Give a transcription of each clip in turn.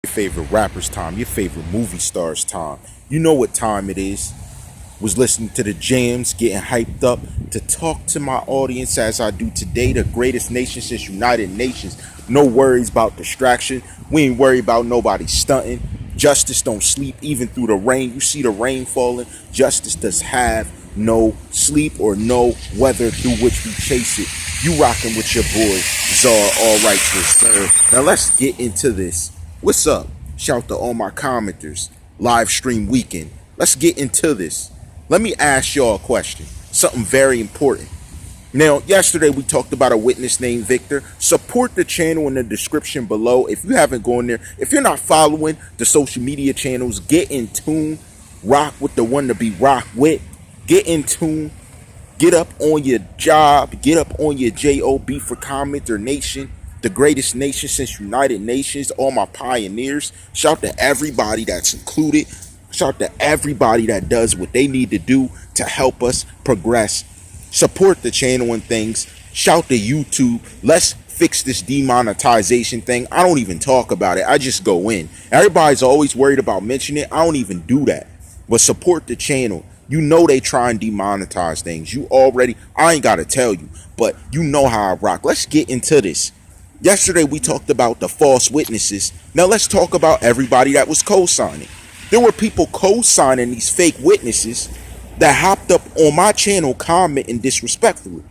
Your favorite rapper's time, your favorite movie star's time. You know what time it is. Was listening to the jams, getting hyped up to talk to my audience as I do today, the greatest nation since United Nations. No worries about distraction. We ain't worried about nobody stunting. Justice don't sleep even through the rain. You see the rain falling. Justice does have no sleep or no weather through which we chase it. You rocking with your boy, Czarr, all rights reserved. Now let's get into this. What's up? Shout to all my commenters. Live stream weekend. Let's get into this. Let me ask y'all a question. Something very important. Now, yesterday we talked about a witness named Victor. Support the channel in the description below. If you haven't gone there, if you're not following the social media channels, get in tune. Rock with the one to be rocked with. Get in tune. Get up on your job. Get up on your job for commenter nation. The greatest nation since United Nations, all my pioneers. Shout to everybody that's included. Shout to everybody that does what they need to do to help us progress. Support the channel and things. Shout to YouTube. Let's fix this demonetization thing. I don't even talk about it. I just go in. Everybody's always worried about mentioning it. I don't even do that. But support the channel. You know they try and demonetize things. You already, I ain't got to tell you, but you know how I rock. Let's get into this. Yesterday, we talked about the false witnesses. Now, let's talk about everybody that was co-signing. There were people co-signing these fake witnesses that hopped up on my channel commenting disrespectfully.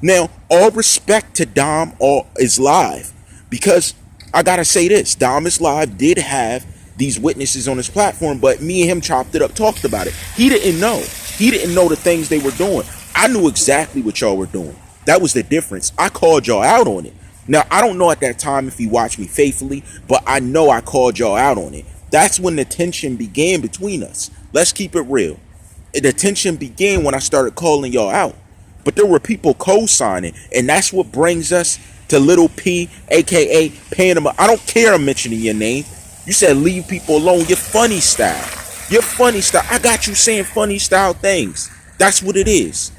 Now, all respect to Dom is live, because I got to say this. Dom is live did have these witnesses on his platform, but me and him chopped it up, talked about it. He didn't know. He didn't know the things they were doing. I knew exactly what y'all were doing. That was the difference. I called y'all out on it. Now, I don't know at that time if you watched me faithfully, but I know I called y'all out on it. That's when the tension began between us. Let's keep it real. The tension began when I started calling y'all out. But there were people co-signing, and that's what brings us to Little P, a.k.a. Panama. I don't care I'm mentioning your name. You said leave people alone. Your funny style. Your funny style. I got you saying funny style things. That's what it is.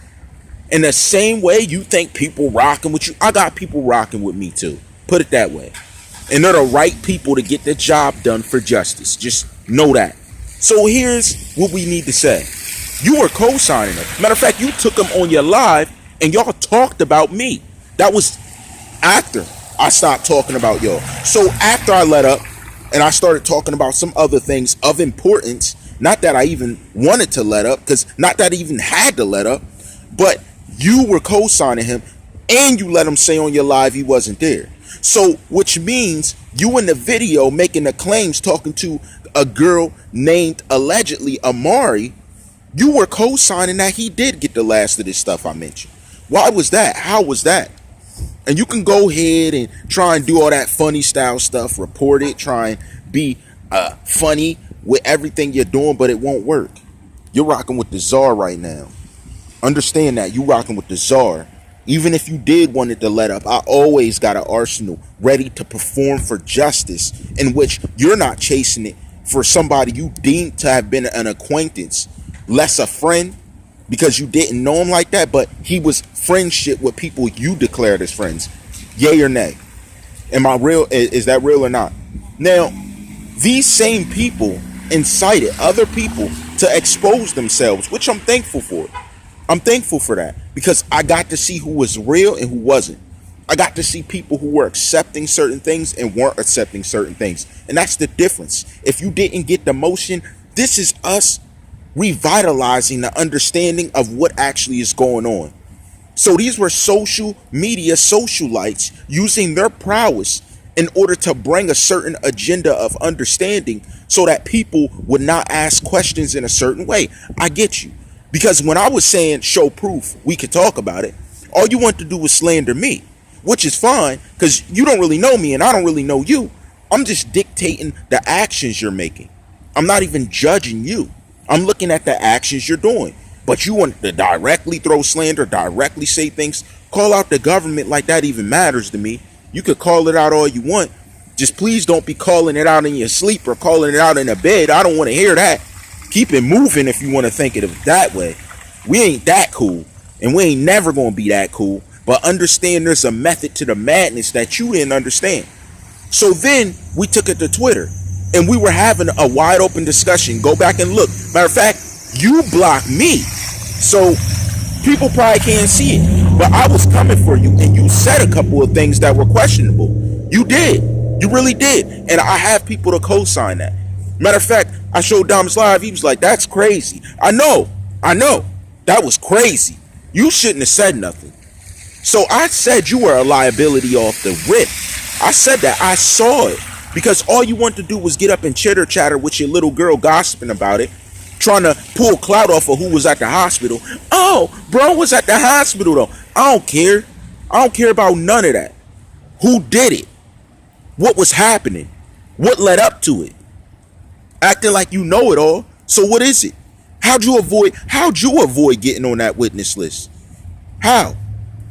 In the same way you think people rocking with you, I got people rocking with me too. Put it that way. And they're the right people to get the job done for justice. Just know that. So here's what we need to say. You were co-signing them. Matter of fact, you took them on your live and y'all talked about me. That was after I stopped talking about y'all. So after I let up and I started talking about some other things of importance, not that I even wanted to let up, because not that I even had to let up, but you were co-signing him and you let him say on your live he wasn't there. So, which means you in the video making the claims talking to a girl named allegedly Amari, you were co-signing that he did get the last of this stuff I mentioned. Why was that? How was that? And you can go ahead and try and do all that funny style stuff, report it, try and be funny with everything you're doing, but it won't work. You're rocking with the Czarr right now. Understand that you rocking with the Czarr. Even if you did want it to let up, I always got an arsenal ready to perform for justice, in which you're not chasing it for somebody you deemed to have been an acquaintance, less a friend, because you didn't know him like that, but he was friendship with people you declared as friends. Yay or nay? Am I real? Is that real or not? Now, these same people incited other people to expose themselves, which I'm thankful for. I'm thankful for that, because I got to see who was real and who wasn't. I got to see people who were accepting certain things and weren't accepting certain things. And that's the difference. If you didn't get the motion, this is us revitalizing the understanding of what actually is going on. So these were social media socialites using their prowess in order to bring a certain agenda of understanding so that people would not ask questions in a certain way. I get you. Because when I was saying show proof, we could talk about it, all you want to do was slander me, which is fine, because you don't really know me and I don't really know you. I'm just dictating the actions you're making. I'm not even judging you. I'm looking at the actions you're doing. But you want to directly throw slander, directly say things, call out the government like that even matters to me. You could call it out all you want. Just please don't be calling it out in your sleep or calling it out in a bed. I don't want to hear that. Keep it moving if you want to think of it that way. We ain't that cool, and we ain't never going to be that cool. But understand there's a method to the madness that you didn't understand. So then we took it to Twitter. and we were having a wide open discussion. Go back and look. Matter of fact, you blocked me, so people probably can't see it, but I was coming for you, and you said a couple of things that were questionable. You did. You really did. And I have people to co-sign that. Matter of fact, I showed Dom's live. He was like, that's crazy. I know. That was crazy. You shouldn't have said nothing. So I said you were a liability off the rip. I said that. I saw it. Because all you want to do was get up and chitter chatter with your little girl gossiping about it, trying to pull clout off of who was at the hospital. Oh, bro was at the hospital though. I don't care. I don't care about none of that. Who did it? What was happening? What led up to it? Acting like you know it all. So what is it? How'd you avoid getting on that witness list? How?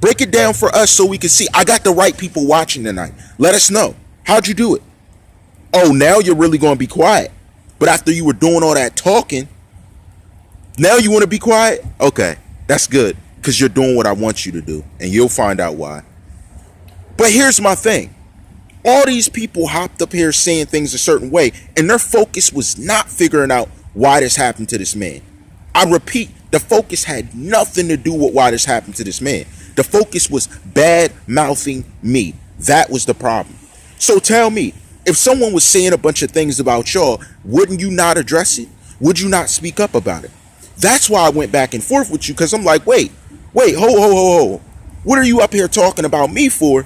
Break it down for us so we can see. I got the right people watching tonight. Let us know. How'd you do it? Oh, now you're really going to be quiet. But after you were doing all that talking, now you want to be quiet? Okay, that's good. Because you're doing what I want you to do. And you'll find out why. But here's my thing. All these people hopped up here saying things a certain way, and their focus was not figuring out why this happened to this man. I repeat, the focus had nothing to do with why this happened to this man. The focus was bad mouthing me. That was the problem. So tell me, if someone was saying a bunch of things about y'all, wouldn't you not address it? Would you not speak up about it? That's why I went back and forth with you, because I'm like, wait, ho. What are you up here talking about me for?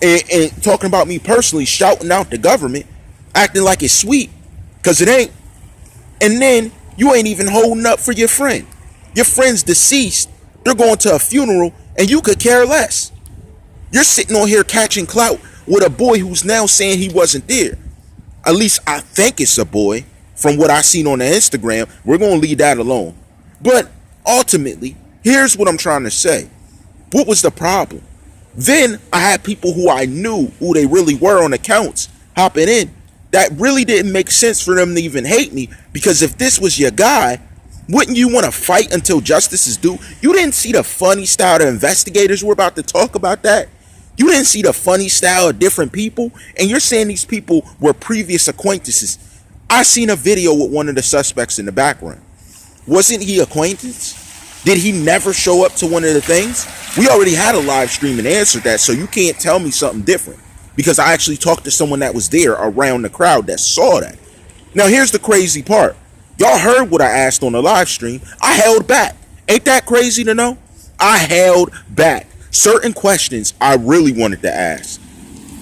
And talking about me personally, shouting out the government, acting like it's sweet, because it ain't. And then you ain't even holding up for your friend. Your friend's deceased. They're going to a funeral, and you could care less. You're sitting on here catching clout with a boy who's now saying he wasn't there. At least I think it's a boy from what I seen on the Instagram. We're going to leave that alone. But ultimately, here's what I'm trying to say. What was the problem? Then I had people who I knew who they really were on accounts hopping in. That really didn't make sense for them to even hate me, because if this was your guy, wouldn't you want to fight until justice is due? You didn't see the funny style the investigators were about to talk about that? You didn't see the funny style of different people? And you're saying these people were previous acquaintances. I seen a video with one of the suspects in the background. Wasn't he acquaintance? Did he never show up to one of the things? We already had a live stream and answered that, so you can't tell me something different, because I actually talked to someone that was there around the crowd that saw that. Now here's the crazy part. Y'all heard what I asked on the live stream. I held back. Ain't that crazy to know? I held back certain questions I really wanted to ask,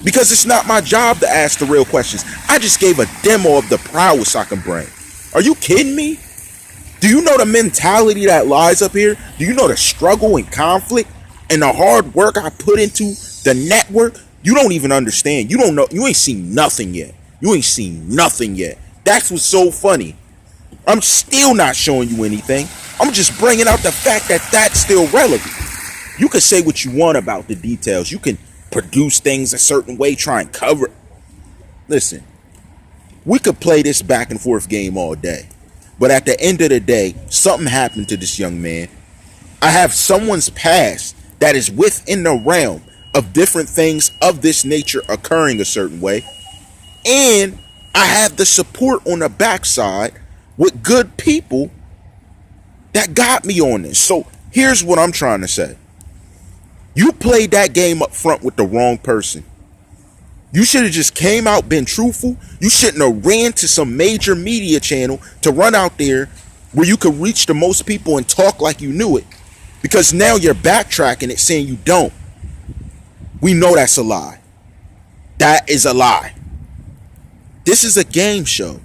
because it's not my job to ask the real questions. I just gave a demo of the prowess I can bring. Are you kidding me? Do you know the mentality that lies up here? Do you know the struggle and conflict and the hard work I put into the network? You don't even understand. You don't know. You ain't seen nothing yet. That's what's so funny. I'm still not showing you anything. I'm just bringing out the fact that that's still relevant. You can say what you want about the details. You can produce things a certain way, try and cover it. Listen, we could play this back and forth game all day. But at the end of the day, something happened to this young man. I have someone's past that is within the realm of different things of this nature occurring a certain way. And I have the support on the backside with good people that got me on this. So here's what I'm trying to say. You played that game up front with the wrong person. You should have just came out, been truthful. You shouldn't have ran to some major media channel to run out there where you could reach the most people and talk like you knew it. Because now you're backtracking it, saying you don't. We know that's a lie. That is a lie. This is a game show.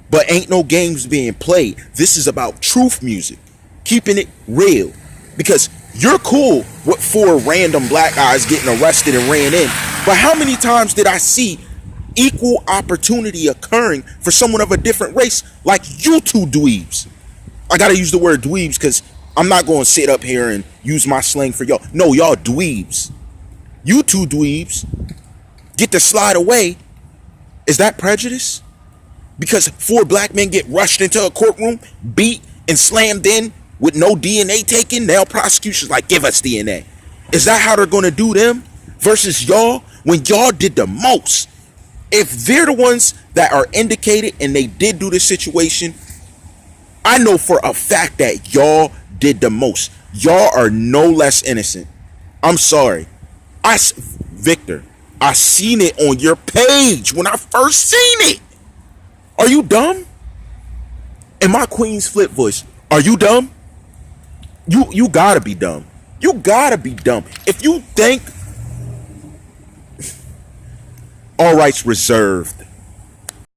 But ain't no games being played. This is about truth music. Keeping it real. Because you're cool with 4 random black guys getting arrested and ran in. But how many times did I see equal opportunity occurring for someone of a different race like you two dweebs? I gotta use the word dweebs because I'm not going to sit up here and use my slang for y'all. No, y'all dweebs. You two dweebs get to slide away. Is that prejudice? Because 4 black men get rushed into a courtroom, beat and slammed in with no DNA taken. Now prosecution's like, give us DNA. Is that how they're going to do them? Versus y'all when y'all did the most. If they're the ones that are indicated and they did do this situation, I know for a fact that y'all did the most. Y'all are no less innocent. I'm sorry. Victor, I seen it on your page when I first seen it. Are you dumb? In my Queen's flip voice, are you dumb? You gotta be dumb. You gotta be dumb. If you think all rights reserved.